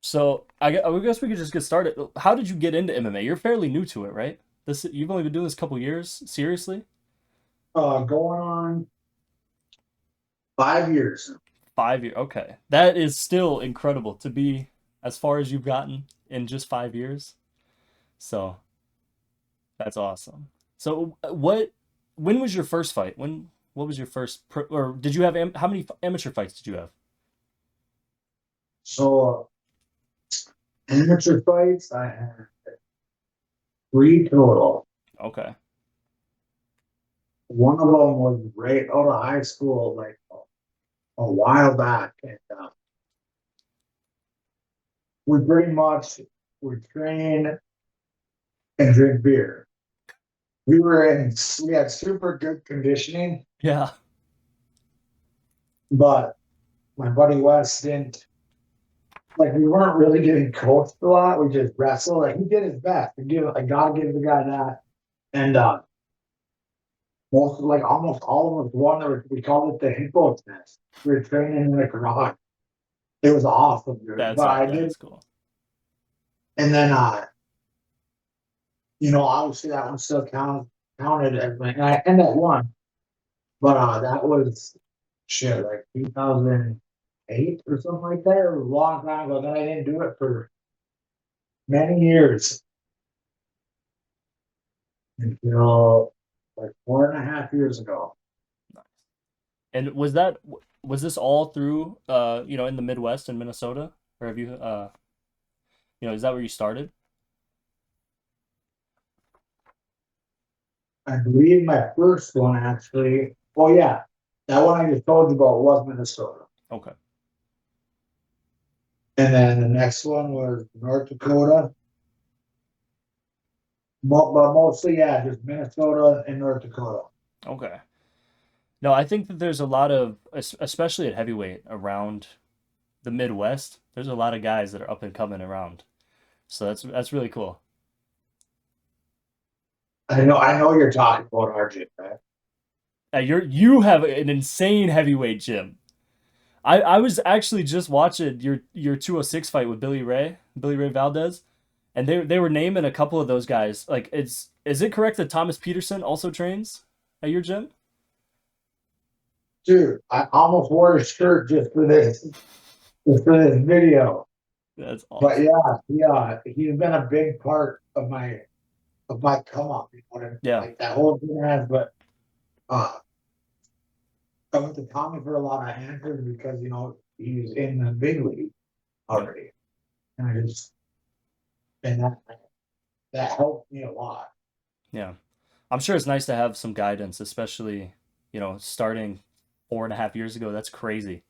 So I guess we could just get started. How did you get into MMA? You're fairly new to it, right? You've only been doing this a couple years, seriously? Going on 5 years. 5 years. Okay, that is still incredible to be as far as you've gotten in just 5 years. So that's awesome. So When was your first fight? What was your first or did you have how many amateur fights did you have? So amateur fights, I had three total. Okay. One of them was right out of high school, like a while back, and we pretty much would train and drink beer. We had super good conditioning, Yeah, but my buddy Wes didn't like. We weren't really getting coached a lot. We just wrestled. Like he did his best. I gotta give the guy that. And almost all of us won. We called it the hippo's nest. We were training in the garage. It was awesome, dude. But I did, that's cool. and then obviously that one still counted as my, and I ended up one, but that was shit like 2008 or something like that. It was a long time ago. Then I didn't do it for many years until like 4.5 years ago. Nice. And was this all through in the Midwest in Minnesota? Or have is that where you started? I believe my first one actually. Oh yeah, that one I just told you about was Minnesota. Okay. And then the next one was North Dakota. But mostly, yeah, just Minnesota and North Dakota. Okay. No, I think that there's a lot of especially at heavyweight around the Midwest, there's a lot of guys that are up and coming around. So that's really cool. I know you're talking about RJ, right? You have an insane heavyweight gym. I was actually just watching your 206 fight with Billy Ray Valdez, and they were naming a couple of those guys. Like is it correct that Thomas Peterson also trains at your gym? Dude, I almost wore his shirt just for this video. That's But awesome. yeah, he's been a big part of my come up. You know what I mean? Yeah. Like that whole thing has, but uh, I went to Tommy for a lot of answers because he's in the big league Yep. already, and that helped me a lot. Yeah. I'm sure it's nice to have some guidance, especially, starting 4.5 years ago. That's crazy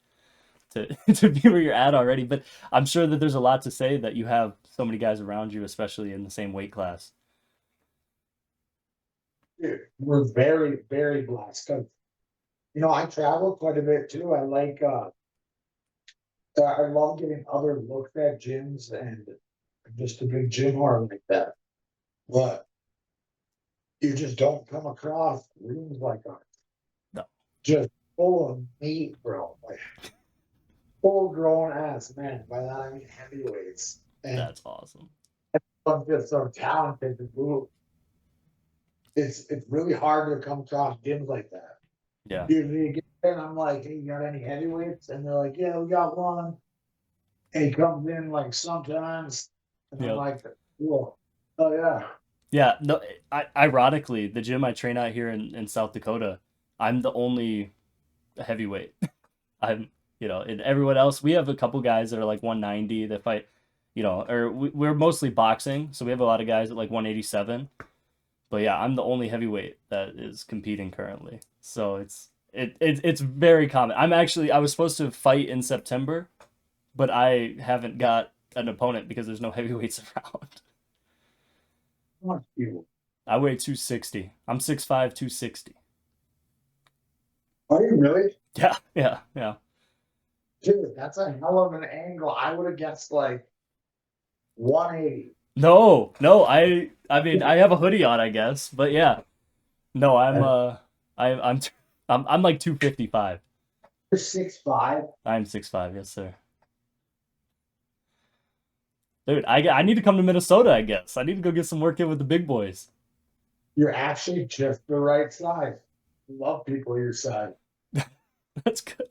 to to be where you're at already. But I'm sure that there's a lot to say that you have so many guys around you, especially in the same weight class. Dude, we're very, very blessed. 'Cause, I travel quite a bit too. I love getting other looks at gyms and I'm just a big gym hard like that. But you just don't come across rooms like ours. No, Just full of meat, bro. Like full grown ass men. By that I mean heavyweights. And that's awesome. I'm just so talented to move. It's really hard to come across gyms like that. Yeah. Usually you get there and I'm like, hey, you got any heavyweights? And they're like, yeah, we got one. And he comes in like sometimes, and I'm Yeah. like, cool. Oh yeah. Yeah. No, ironically, the gym I train out here in South Dakota, I'm the only heavyweight. I'm, and everyone else, we have a couple guys that are like 190 that fight, or we're mostly boxing. So we have a lot of guys at like 187. But yeah, I'm the only heavyweight that is competing currently. So it's very common. I was supposed to fight in September, but I haven't got an opponent because there's no heavyweights around. Much people. I weigh 260. I'm 6'5", 260. Are you really? Yeah, yeah, yeah. Dude, that's a hell of an angle. I would have guessed like 180. No, no, I mean I have a hoodie on, I guess, but yeah. No, And I'm I'm like 255. you're 6'5". I'm 6'5", yes sir. Dude, I need to come to Minnesota, I guess. I need to go get some work in with the big boys. You're actually just the right size. Love people your size. That's good.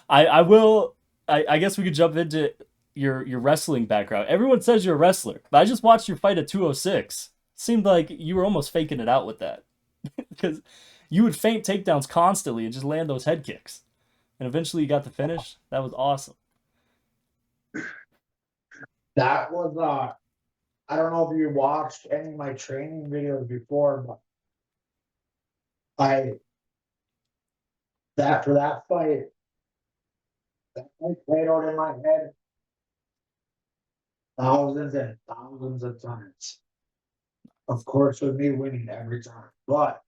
I will. I guess we could jump into your wrestling background. Everyone says you're a wrestler, but I just watched your fight at 206. Seemed like you were almost faking it out with that because you would feint takedowns constantly and just land those head kicks. And eventually you got the finish. That was awesome. That was I don't know if you watched any of my training videos before, but I that for that fight played out in my head thousands and thousands of times. Of course, with me winning every time, but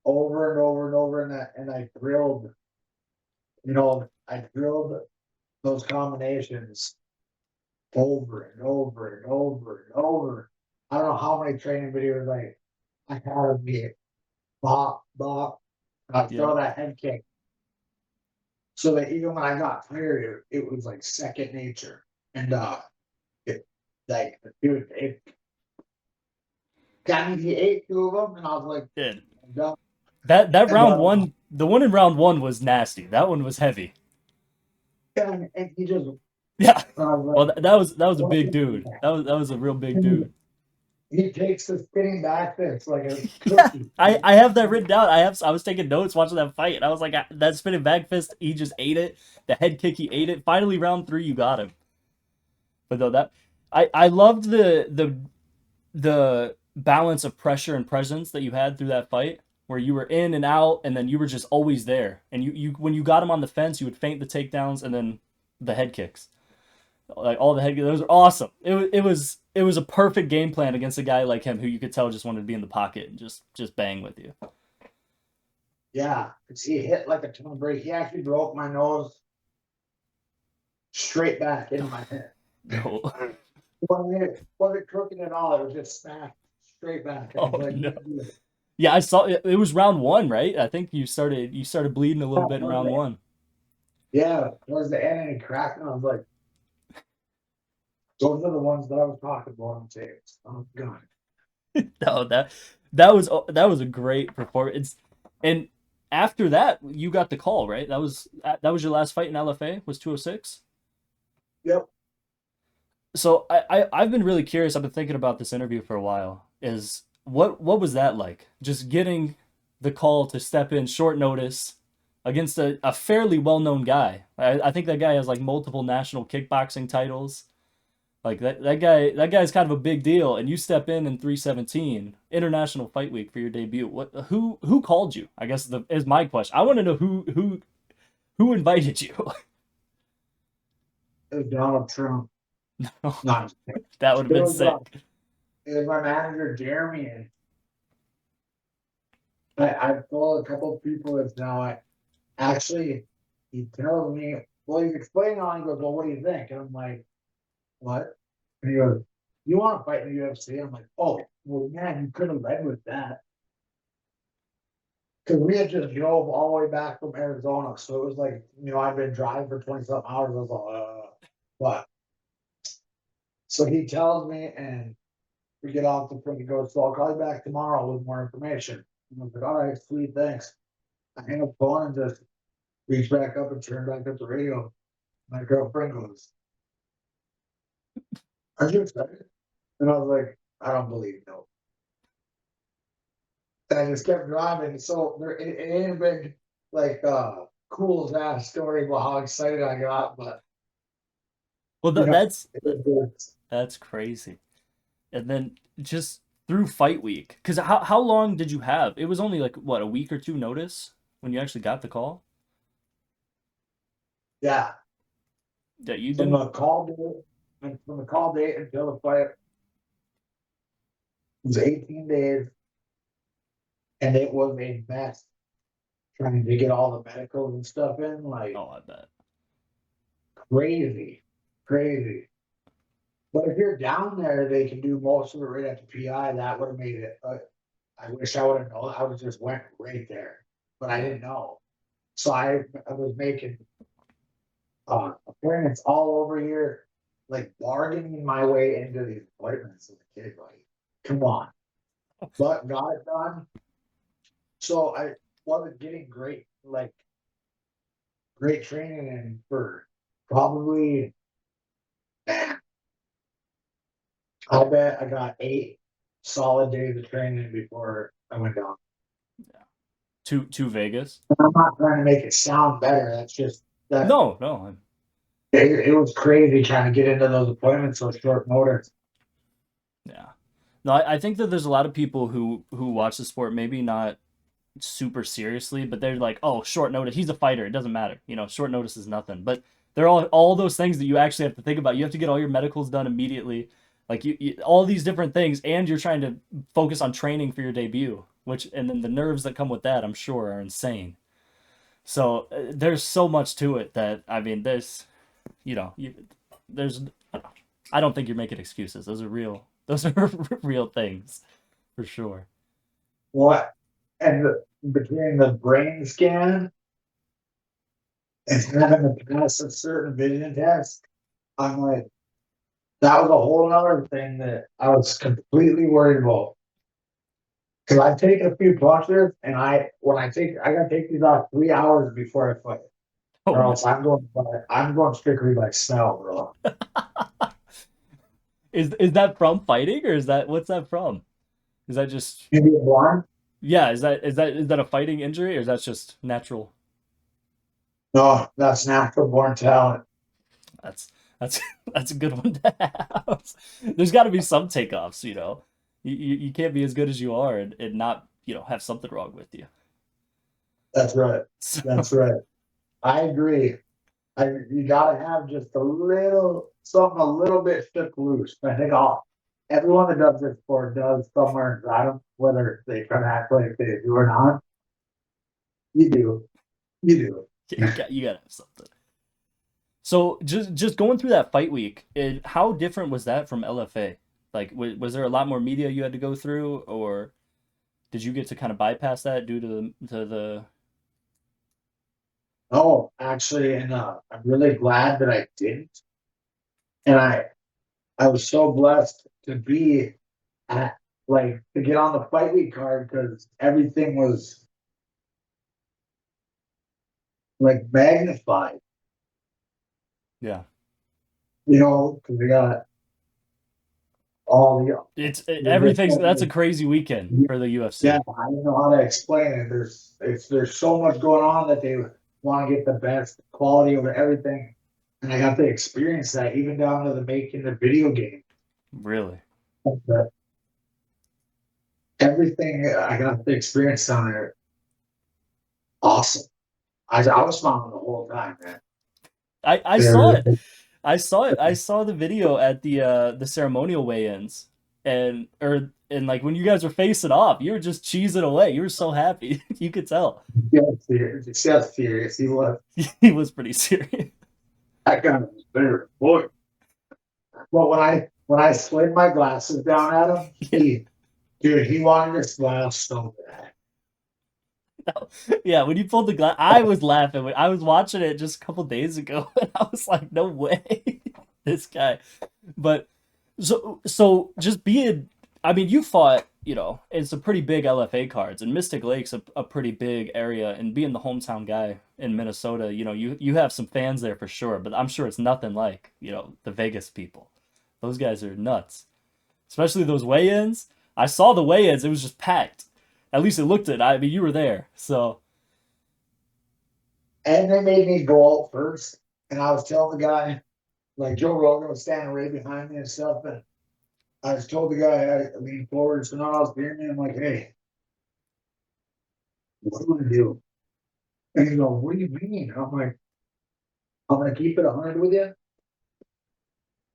over and over and over, and I drilled, I drilled those combinations over and over and over and over. I don't know how many training videos I had of me bop, bop, I Yeah. throw that head kick. So that even when I got tired, it was like second nature. And it like dude, it got me to ate two of them, and I was like, Did I'm done. that And round one? The one in round one was nasty. That one was heavy. and he just Yeah. I was Well, like, that was a what big is dude. that? That was a real big And dude. he takes the spinning back fist like a cookie. I have that written down. I was taking notes watching that fight, and I was like, that spinning back fist, he just ate it. The head kick, he ate it. Finally, round three, you got him. But though that, I loved the balance of pressure and presence that you had through that fight, where you were in and out, and then you were just always there. And you when you got him on the fence, you would feint the takedowns and then the head kicks. Like all the head kicks, those are awesome. It was a perfect game plan against a guy like him who you could tell just wanted to be in the pocket and just bang with you. Yeah, because he hit like a ton of break. He actually broke my nose straight back into my head. No. Wasn't crooked at all. It was just smacked straight back. I was Oh like, no. "Yeah, Yeah, I saw it. It was round one, right? I think you started bleeding a little bit in round one. yeah, towards the end, and he cracked, and I was like, those are the ones that I was talking about on tapes. Oh god, No, that was a great performance. And after that, you got the call, right? That was your last fight in LFA, was 206. yep. So I've been really curious. I've been thinking about this interview for a while. Is what was that like? Just getting the call to step in short notice against a fairly well known guy. I think that guy has like multiple national kickboxing titles. Like that guy's kind of a big deal, and you step in 317 International Fight Week for your debut. Who called you? I guess is my question. I want to know who invited you. It was Donald Trump. Not That would have it been was sick. it was my manager Jeremy, and I've told a couple of people this now. I actually he tells me, well, he's explaining all. He goes, well, what do you think? And I'm like, what? And he goes, you want to fight in the UFC? I'm like, oh, well, man, you could have led with that. Because we had just drove all the way back from Arizona. So it was like, I've been driving for 20 something hours. I was like, but so he tells me, and we get off the phone. He goes, so I'll call you back tomorrow with more information. And I was like, all right, sweet, thanks. I hang up the phone and just reach back up and turn back up the radio. My girlfriend goes, are you excited? And I was like, I don't believe no. And I just kept driving. So it ain't a big like cool as that story about how excited I got, but Well, you know, that's it was, that's crazy. And then just through fight week, because how long did you have? It was only like what, a week or two notice when you actually got the call yeah. that you From didn't. the call date and from the call date until the fight was 18 days, and it was a mess trying to get all the medicals and stuff in, like Oh, I bet. crazy, crazy. But if you're down there, they can do most of it right at the PI. That would have made it. I wish I would have known. I would just went right there, but I Yeah. didn't know. So I was making appointments all over here, like bargaining my way into these appointments as a kid. Like, come on, but got it done. So I wasn't getting great training in for probably, I bet I got 8 solid days of training before I went down. To Vegas? I'm not trying to make it sound better. That's just that No, no. it was crazy trying to get into those appointments so short notice. Yeah. No, I think that there's a lot of people who watch the sport maybe not super seriously, but they're like, oh, short notice. He's a fighter. It doesn't matter. Short notice is nothing. But they're all those things that you actually have to think about. You have to get all your medicals done immediately, like all these different things, and you're trying to focus on training for your debut, which and then the nerves that come with that, I'm sure, are insane. So there's so much to it that I mean, there's I don't think you're making excuses. Those are real. Those are real things for sure. What? And between the brain scan and having to pass a certain vision test, I'm like, that was a whole other thing that I was completely worried about. Because I've taken a few punches, and I gotta take these off 3 hours before I fight, Oh or no. else I'm going strictly by smell, bro. Is that from fighting or is that what's that from? Is that just Maybe one? yeah, is that a fighting injury or is that just natural? No, that's natural born talent. That's that's that's a good one to have. There's got to be some takeoffs. You can't be as good as you are and not, have something wrong with you. That's right. So, That's right. I agree. You gotta have just a little something a little bit shook loose. I think everyone that does this sport does somewhere inside them, whether they try to act like they do or not. You do. You do. you got to have something. So just going through that fight week, how different was that from LFA? Like, was there a lot more media you had to go through, or did you get to kind of bypass that due to the? Oh, actually, and I'm really glad that I didn't. And I was so blessed to be at to get on the fight week card because everything was like magnified, Yeah, because we got all everything's that's a the crazy weekend for the yeah, UFC. I don't know how to explain it. There's so much going on that they want to get the best quality over everything, and I got to experience that even down to the making the video game. Really? But everything I got to experience down there, awesome. I was smiling the whole time, man. I saw There, it. I saw it. I saw the video at the ceremonial weigh-ins, and like when you guys were facing off, you were just cheesing away. You were so happy. You could tell. yeah, serious. It's just serious. He was. He was pretty serious. That guy was there, boy. But when I slid my glasses down at him, Yeah. he wanted to smile so bad. Yeah, when you pulled the glass, I was laughing. When I was watching it just a couple days ago, and I was like, "No way, this guy." But so just being, I mean, you fought, in some pretty big LFA cards, and Mystic Lake's a pretty big area, and being the hometown guy in Minnesota, you have some fans there for sure. But I'm sure it's nothing like, the Vegas people. Those guys are nuts, especially those weigh-ins. I saw the weigh-ins; it was just packed. At least it looked it. I mean, you were there, so And they made me go out first. And I was telling the guy, like Joe Rogan was standing right behind me and stuff. And I was told the guy, I leaned forward, so now I was hearing me. I'm like, hey, what do I do? And he goes, what do you mean? I'm like, I'm going to keep it 100 with you.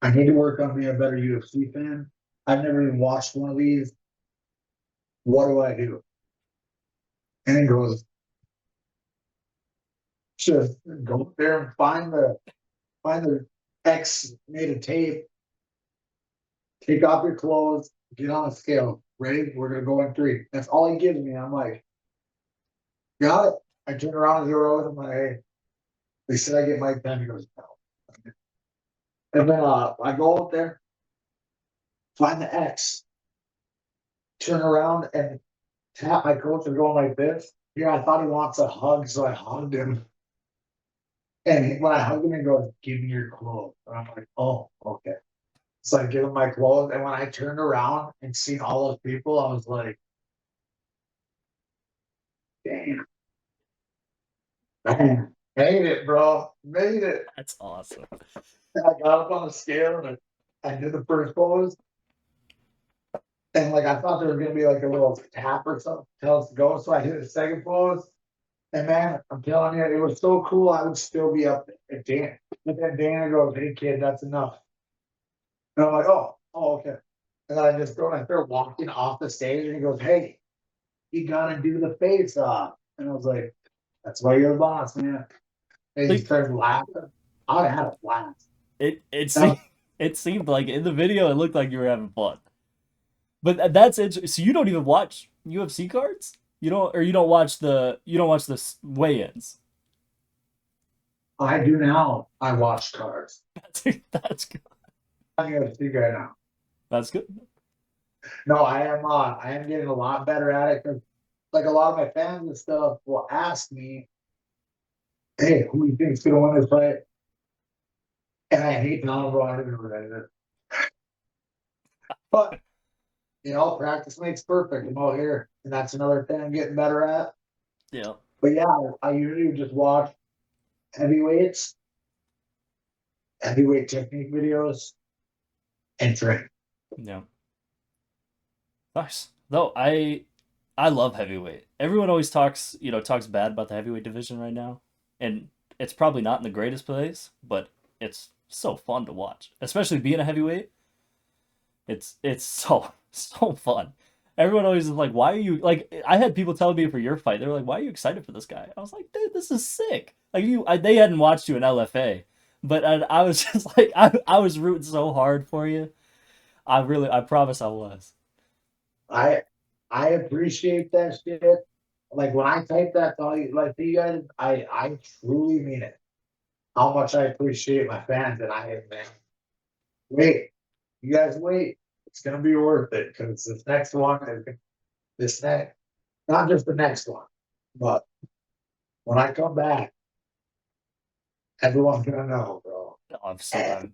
I need to work on being a better UFC fan. I've never even watched one of these. What do I do? And he goes, just go up there and find the X made of tape, take off your clothes, get on a scale. Ready? We're gonna go in 3. That's all he gives me. I'm like, got it. I turn around to the road. I'm like, hey, they said I get mic time. He goes, no. And then I go out there, find the X, turn around and tap my coach and go like this. Yeah, I thought he wants a hug, so I hugged him. And when I hugged him, he goes, "Give me your clothes." And I'm like, "Oh, okay." So I give him my clothes, and when I turned around and seen all those people, I was like, "Damn, man, made it, bro, made it." That's awesome. And I got up on the scale and I did the first pose, and like I thought there was gonna be like a little tap or something, tell us to go. So I did the second pose, and man, I'm telling you, it was so cool. I would still be up at Dan, but then Dana goes, "Hey kid, that's enough." And I'm like, "Oh, okay." And I just go and I start walking off the stage, and he goes, "Hey, you gotta do the face off." And I was like, "That's why you're the boss, man." And he Like started laughing. I had a blast. it That seemed it seemed like in the video it looked like you were having fun. But that's it. So you don't even watch UFC cards? You don't, or you don't watch the weigh-ins. I do now. I watch cards. That's good. I'm a UFC guy now. That's good. No, I am. I am getting a lot better at it because, like, a lot of my fans and stuff will ask me, "Hey, who do you think's gonna win this fight?" And I hate telling them, "Bro, I didn't read it." But practice makes perfect. I'm out here, and that's another thing I'm getting better at. Yeah. But yeah, I usually just watch heavyweights, heavyweight technique videos, and train. Yeah. Nice. Though I love heavyweight. Everyone always talks bad about the heavyweight division right now, and it's probably not in the greatest place, but it's so fun to watch, especially being a heavyweight. It's so so fun. Everyone always is like, "Why are you like?" I had people telling me for your fight, they were like, "Why are you excited for this guy?" I was like, "Dude, this is sick." Like they hadn't watched you in LFA, but I was just like, I was rooting so hard for you. I promise I was. I I appreciate that shit. Like when I type that to you, like to you guys, I truly mean it. How much I appreciate my fans, and I man, wait, you guys wait. It's gonna be worth it because this next one is this next, not just the next one, but when I come back, everyone's gonna know, bro. I'm so And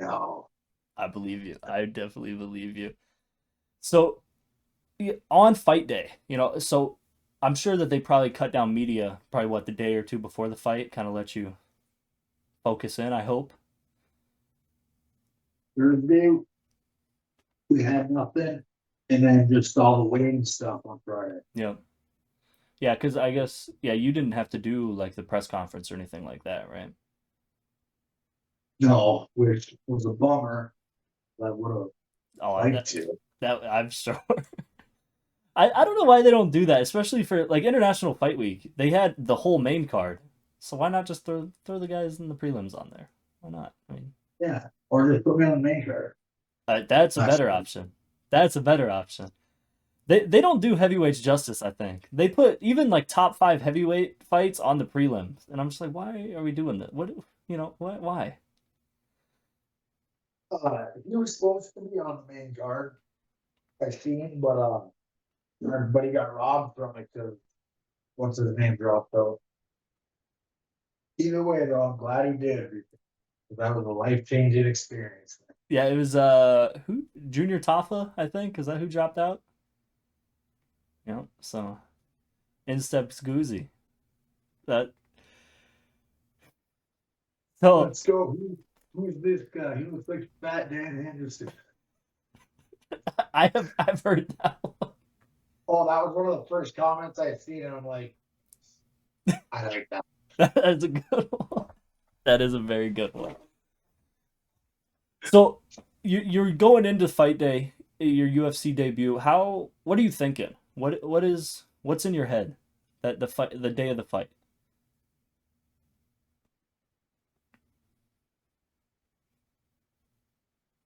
no, I believe you. I definitely believe you. So on fight day, so I'm sure that they probably cut down media, probably what the day or two before the fight, kind of let you focus in. I hope. Thursday we had nothing, and then just all the weighing stuff on Friday. Yeah, yeah, because I guess you didn't have to do like the press conference or anything like that, right? No, which was a bummer. I would have Oh, liked to. that I'm sure. I don't know why they don't do that, especially for like International Fight Week. They had the whole main card, so why not just throw the guys in the prelims on there? Why not? I mean, Yeah, or just put me on the main card. that's a That's better option. That's a better option. They don't do heavyweights justice. I think they put even like top five heavyweight fights on the prelims, and I'm just like, why are we doing that? What why? he was supposed to be on the main card. I seen, but everybody got robbed from it because what's his name dropped out. Either way, though, I'm glad he did because that was a life changing experience. Yeah, it was who Junior Tafa, I think. Is that who dropped out? Yeah. So in steps Goozie. That so Let's go. Who's this guy? He looks like Fat Dan Henderson. I've heard that one. Oh, that was one of the first comments I seen, and I'm like, I like that. That's a good one. That is a very good one. So you're going into fight day, your UFC debut. What are you thinking? What's in your head that the day of the fight?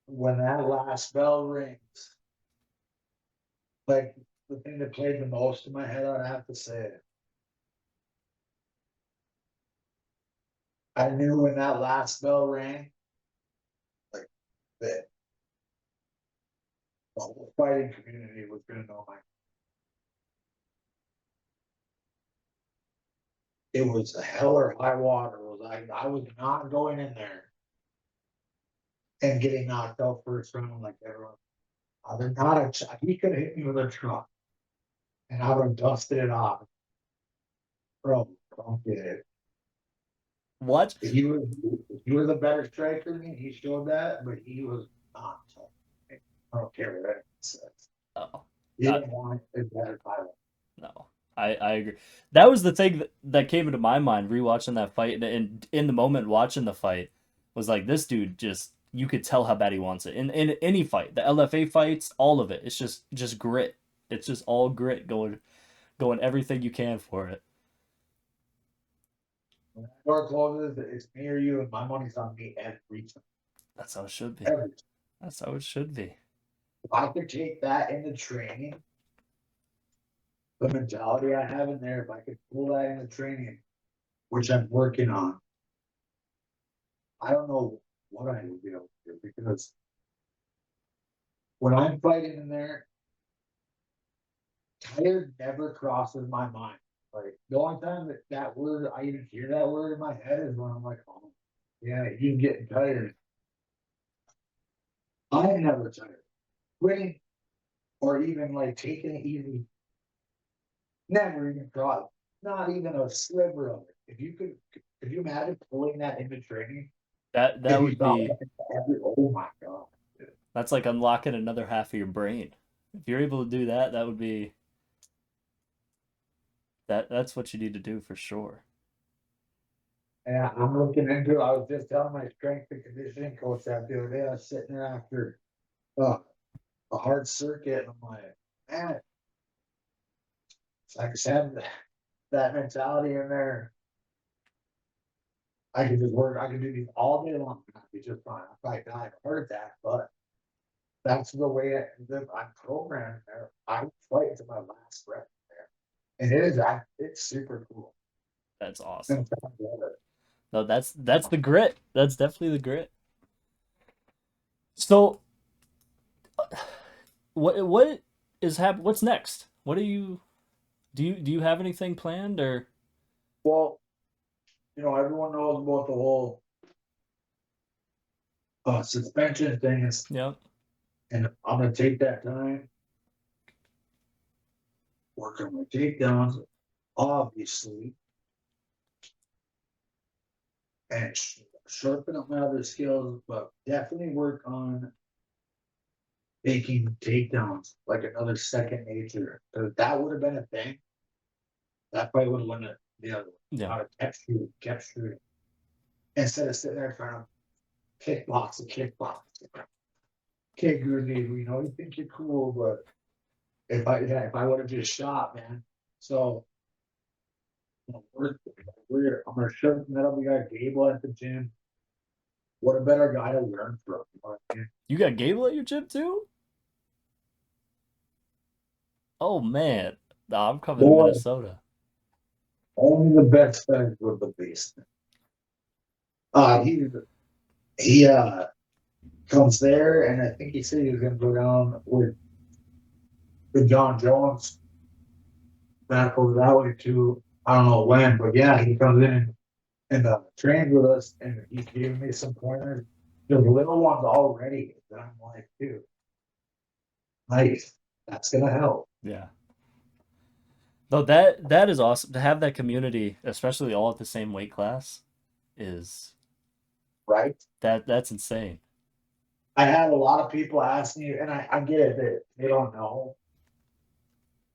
When that last bell rings, like the thing that played the most in my head, I'd have to say it. I knew when that last bell rang, that the whole fighting community was gonna know my. It was hell or high water. It was like I was not going in there and getting knocked out first round like everyone. They're not he could have hit me with a truck and I would have dusted it off. Bro, don't get it. What? He was a better striker than me. He showed that, but he was not tough. I don't care what that says. Oh, He uh, didn't want a better title. no. I agree. That was the thing that came into my mind rewatching that fight, and in the moment watching the fight was like, this dude just, you could tell how bad he wants it. In any fight, the LFA fights, all of it, it's just grit. It's just all grit, going everything you can for it. When that door closes, it's me or you, and my money's on me every time. That's how it should be. Every time. That's how it should be. If I could take that into training, the mentality I have in there, if I could pull that into training, which I'm working on, I don't know what I would be able to do because when I'm fighting in there, tired never crosses my mind. Like the only time that word I even hear that word in my head is when I'm like, oh, yeah, you getting tired. I'm never tired. Quitting or even like taking it easy, never even cross. Not even a sliver of it. If you imagine pulling that into training, That if you would thought be, oh my god, that's like unlocking another half of your brain. If you're able to do that, that would be that's what you need to do for sure. yeah, I'm looking into it. I was just telling my strength and conditioning coach that the other day. I was sitting there after uh, a hard circuit, and I'm like, man, it's like just having that mentality in there. I can just work. I can do these all day long. I'd be just fine. I might die of a heart attack, but that's the way I'm programmed there. I fight to my last breath there, and it's super cool. That's And awesome. No, that's the grit. That's definitely the grit. So, what is what's next? What do you have anything planned or well, everyone knows about the whole suspension thing, yeah. and I'm gonna take that time, work on my takedowns, obviously, and sharpen up my other skills, but definitely work on making takedowns like another second nature. Because that would have been a thing. That fight would have won it the other one. Yeah. I would have kept shooting. Instead of sitting there trying to kickbox. Okay, Goozie, you think you're cool, but if I would have just shot, man. So I'm gonna shove that up. We got Gable at the gym. What a better guy to learn from. You got Gable at your gym too? Oh man. Nah, I'm coming to Boy, Minnesota. only the best friends with the basement. He comes there, and I think he said he was gonna go down with John Jones back over that way too. I don't know when, but yeah, he comes in and trains with us, and he's giving me some pointers. The little ones already that I'm like, dude, nice. That's gonna help, Yeah. No, that is awesome to have that community, especially all at the same weight class, is right? that's insane. I had a lot of people ask me, and I get it that they don't know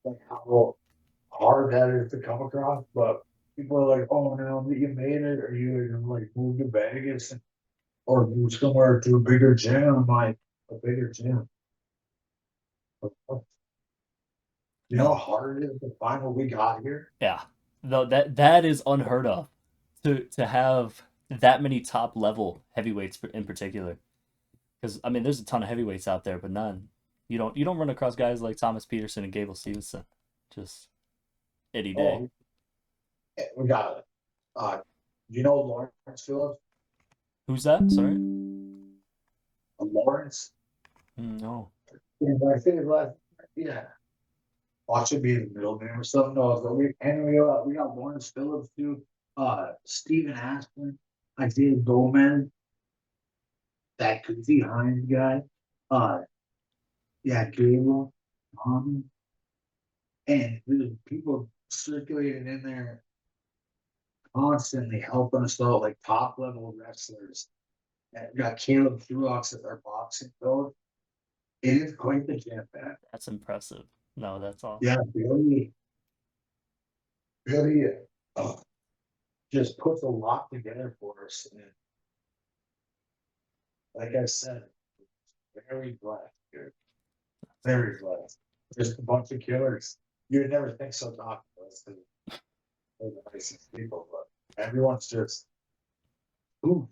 like how hard that is to come across, but people are like, "Oh, now that you made it, are you gonna like move to Vegas or move somewhere to a bigger gym?" I'm like, "A bigger gym? You know No. how hard it is to find what we got here?" Yeah. No, that is unheard of to have that many top level heavyweights in particular. Because I mean, there's a ton of heavyweights out there, but none. You don't run across guys like Thomas Peterson and Gable Stevenson, just any day. Oh, we got it. Do you know Lawrence Phillips? Who's that? Sorry. Lawrence. No. And I think last, yeah. Watch it be in the middle name or something. No, but we got Lawrence Phillips too. Steven Aspen, Isaiah Gomez, that Goozie Hines guy. Uh, yeah, Gabriel, and there's people circulating in there constantly helping us out, like top level wrestlers. And we got Caleb Truox as our boxing coach. It is quite the gym, man. That's impressive. No, that's awesome. Yeah, really, uh, just puts a lot together for us. And like I said, very blessed, dude. Very blessed. Just a bunch of killers. You'd never think so talking to us because they're the nicest people, but everyone's just ooh.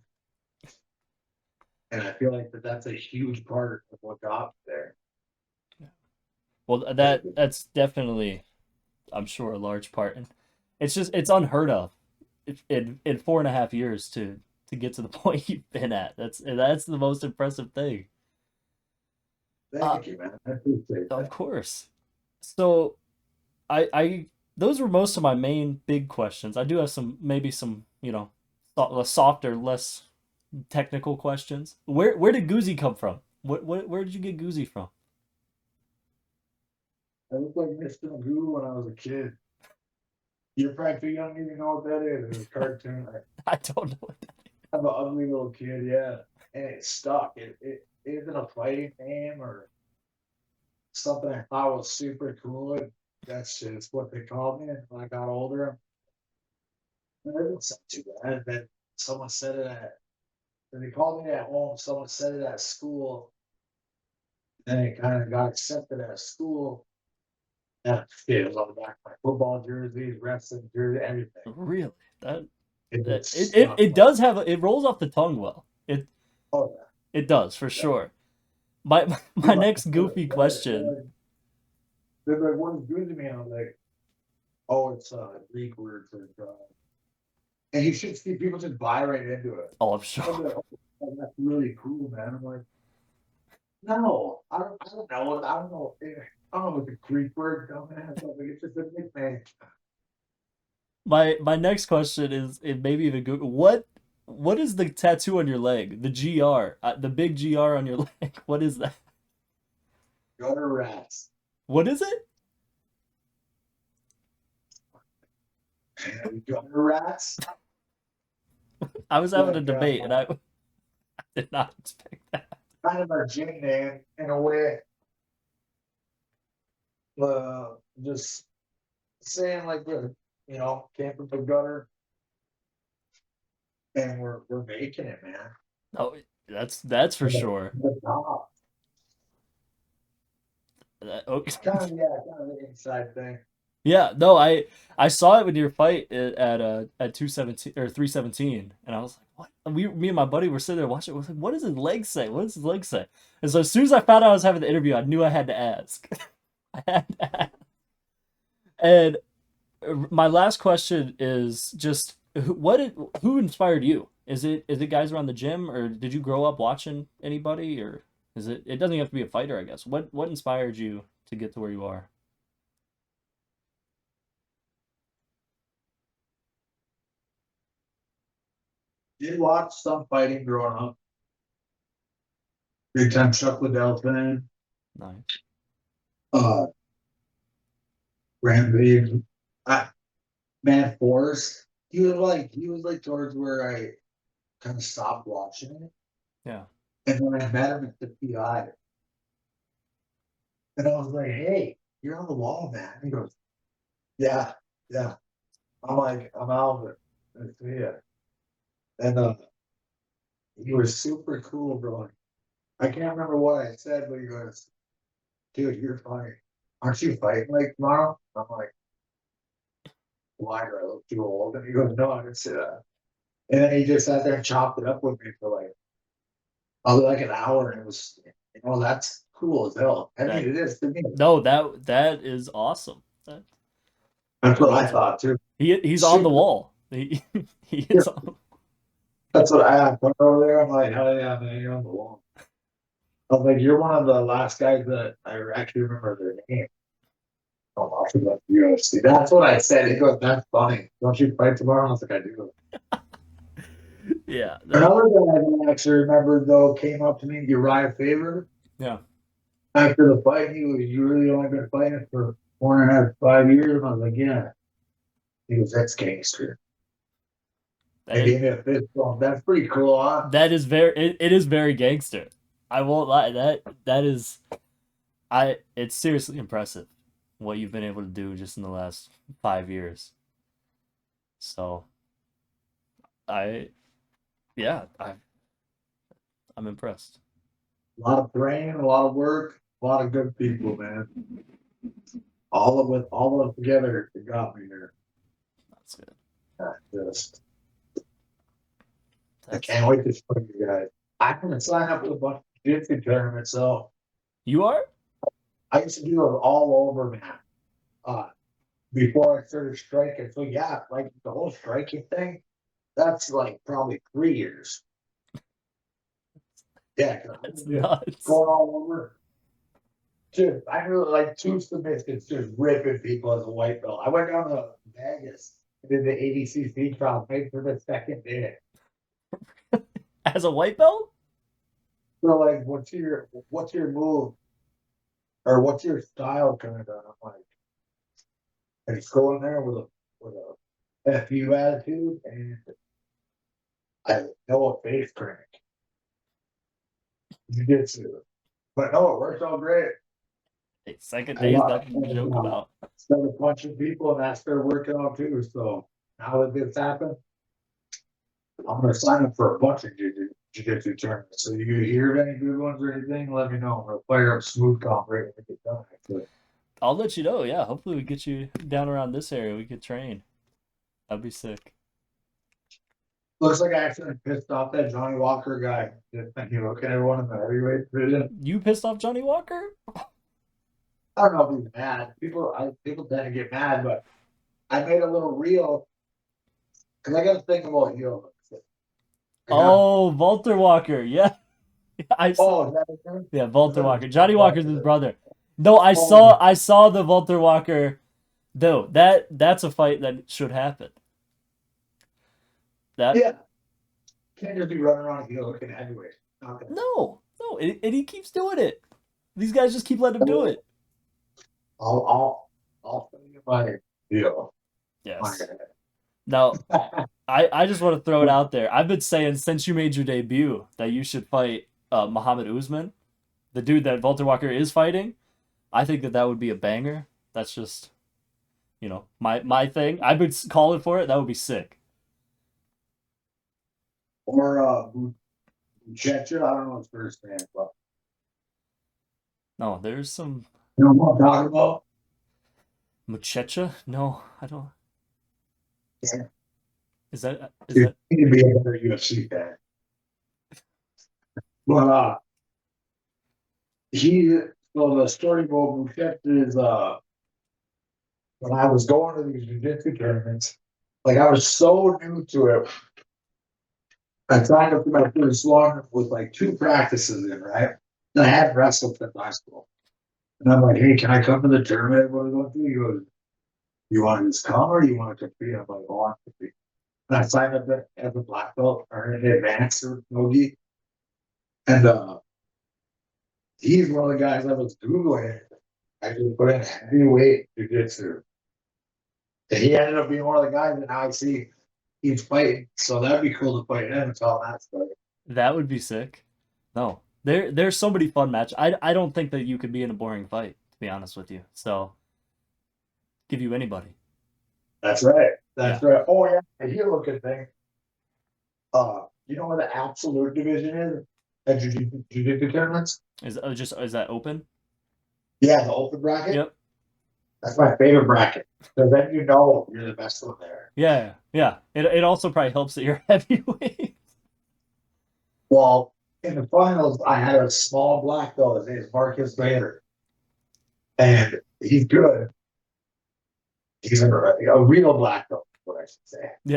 And I feel like that's a huge part of what got there. Well, that's definitely, I'm sure, a large part, and it's unheard of in 4.5 years to get to the point you've been at. That's the most impressive thing. Thank you, man. I appreciate Of that. course. So I those were most of my main big questions. I do have maybe some softer, less technical questions. Where did Goozie come from? Where did you get Goozie from? I looked like Mr. Magoo when I was a kid. You're probably too young to even know what that is. It's a cartoon. I don't know. I'm an ugly little kid, yeah. And it stuck. It isn't a fighting name or something I thought was super cool. That's just what they called me. And when I got older, it wasn't too bad. And then someone said it when they called me at home, someone said it at school. Then it kind of got accepted at school. Yeah, it was on the back of my football jerseys, wrestling jersey, everything. Really? That It it just it, stuck. it does have it rolls off the tongue well. Oh, yeah. It does for Yeah. sure. My next goofy question. They're like, what is good to me? I'm like, oh, it's a Greek word for God. And you should see people just buy right into it. Oh, I'm I'm sure. like, oh, that's really cool, man. I'm like, no, I don't know. I don't know. I don't know what the Greek word dumbass. I'm like, it's just a nickname. My next question is it maybe even Google what is the tattoo on your leg? The GR, the big GR on your leg. What is that? Gutter rats. What is it? Gutter rats. I was having a Like, debate and I did not expect that. kind of our gym name in a way. Just saying like came from the gutter and we're making it, man. Oh, that's for sure. The top. Okay. Kind of the inside thing. Yeah, no, I saw it with your fight at 217 or 317, and I was like, what? Me and my buddy were sitting there watching. I was like, what does his leg say? What does his leg say? And so as soon as I found out I was having the interview, I knew I had to ask. I had to ask. And my last question is just who inspired you? Is it guys around the gym, or did you grow up watching anybody, or is it doesn't have to be a fighter, I guess. What inspired you to get to where you are? Did watch some fighting growing up. Big time Chuck Liddell fan. Nice. Uh, Rampage. I, Man Force. He was like towards where I kind of stopped watching it. Yeah. And when I met him at the PI, and I was like, "Hey, you're on the wall, man." He goes, "Yeah, yeah." I'm like, "I'm Alvin. Nice to meet you." And he was super cool, bro. I can't remember what I said, but he goes, "Dude, you're funny. Aren't you fighting like tomorrow?" I'm like, "Why do I look too old?" And he goes, "No, I didn't say that." And then he just sat there and chopped it up with me for like probably like an hour, and it was, that's cool as hell. I mean, That it is to me. no, that is awesome. That's what I That's thought too. he's on the Super. wall. He is on. That's what I put over there. I'm like, hell yeah, man, you're on the wall. I was like, you're one of the last guys that I actually remember their name. Oh, I forgot the UFC. That's what I said. He goes, that's funny. Don't you fight tomorrow? I was like, I do. Yeah, Another guy that I actually remember though came up to me, Uriah Faber. yeah. After the fight, he was, you really only been fighting for 4.5, 5 years. And I was like, yeah. He was ex-gangster. That They is, gave me a fist bump. That's pretty cool, huh? that is it is very gangster. I won't lie. That is it's seriously impressive what you've been able to do just in the last 5 years. So I yeah, I'm impressed. A lot of training, a lot of work, a lot of good people, man. All of it together, it got me here. That's good. Just, I That's can't wait to show you guys. I'm gonna sign up with a bunch of jiu-jitsu tournaments, so you are? I used to do it all over, man. Uh, before I started striking. So yeah, like the whole striking thing, that's like probably 3 years. Yeah, 'cause I'm That's just nuts. going all over. Dude, I really like two submissions, just ripping people as a white belt. I went down to Vegas and did the ADCC trial, paid for the second day. As a white belt? So like, what's your move or what's your style kind of? I'm like, I just go in there with a FU attitude and I know a face crank. Jiu-jitsu. But no, it works out great. Hey, second I day is love nothing to joke about. started punching people and that started working out too. So now that this happened, I'm gonna sign up for a bunch of jiu-jitsu tournaments. So you hear of any good ones or anything, let me know. I'm gonna fire up smooth comp right when we get done. Actually. I'll let you know. Yeah, hopefully we get you down around this area. We could train. That'd be sick. Looks like I actually pissed off that Johnny Walker guy. Just you look at everyone in the heavyweight division. You pissed off Johnny Walker? I don't know if he's mad. People tend to get mad, but I made a little reel because I got to think about you. I got Oh, Walter Walker. Yeah, I saw. oh, is that his name? Yeah, I Walter thought it Walker. was Johnny Johnny Walker's his Walker. brother. No, I saw. Oh, I saw the Walter Walker. Though that's a fight that should happen. That yeah. Can't just be running around here looking heavyweight. Okay. no, and he keeps doing it. These guys just keep letting him do it. I'll send you my deal. My Yes. Now, I just want to throw it out there. I've been saying since you made your debut that you should fight Muhammad Usman, the dude that Walter Walker is fighting. I think that would be a banger. That's just my thing. I've been calling for it. That would be sick. or Checha, I don't know his first name, but No, there's some you know what I'm talking about? Muchecha. No, I don't. Yeah. Is You that need to be a better UFC fan. But he so the story about Buchecha is when I was going to these jiu-jitsu tournaments, like I was so new to it. I signed up for my first one with like 2 practices in, right? And I hadn't wrestled since high school. And I'm like, hey, can I come to the tournament? What are we going to do? He goes, you want to just come or do you want to compete? I'm like, oh, I want to compete. And I signed up as a black belt or an advanced or Nogi. And he's one of the guys I was Googling. I just put in heavyweight jiu-jitsu. And he ended up being one of the guys that now I see he's fighting. So that'd be cool to fight him and tell that story. that would be sick? No, there's so many fun match. I don't think that you could be in a boring fight. To be honest with you, so give you anybody. That's right. Yeah. That's right. Oh yeah, a heel looking thing. You know where the absolute division is at jiu-jitsu tournaments? Is that open? Yeah, the open bracket. Yep. That's my favorite bracket. Because then you know you're the best one there. Yeah, yeah. It also probably helps that you're heavyweight. Well, in the finals, I had a small black belt. His name is Marcus Bader. And he's good. He's a real black belt, what I should say. Yeah.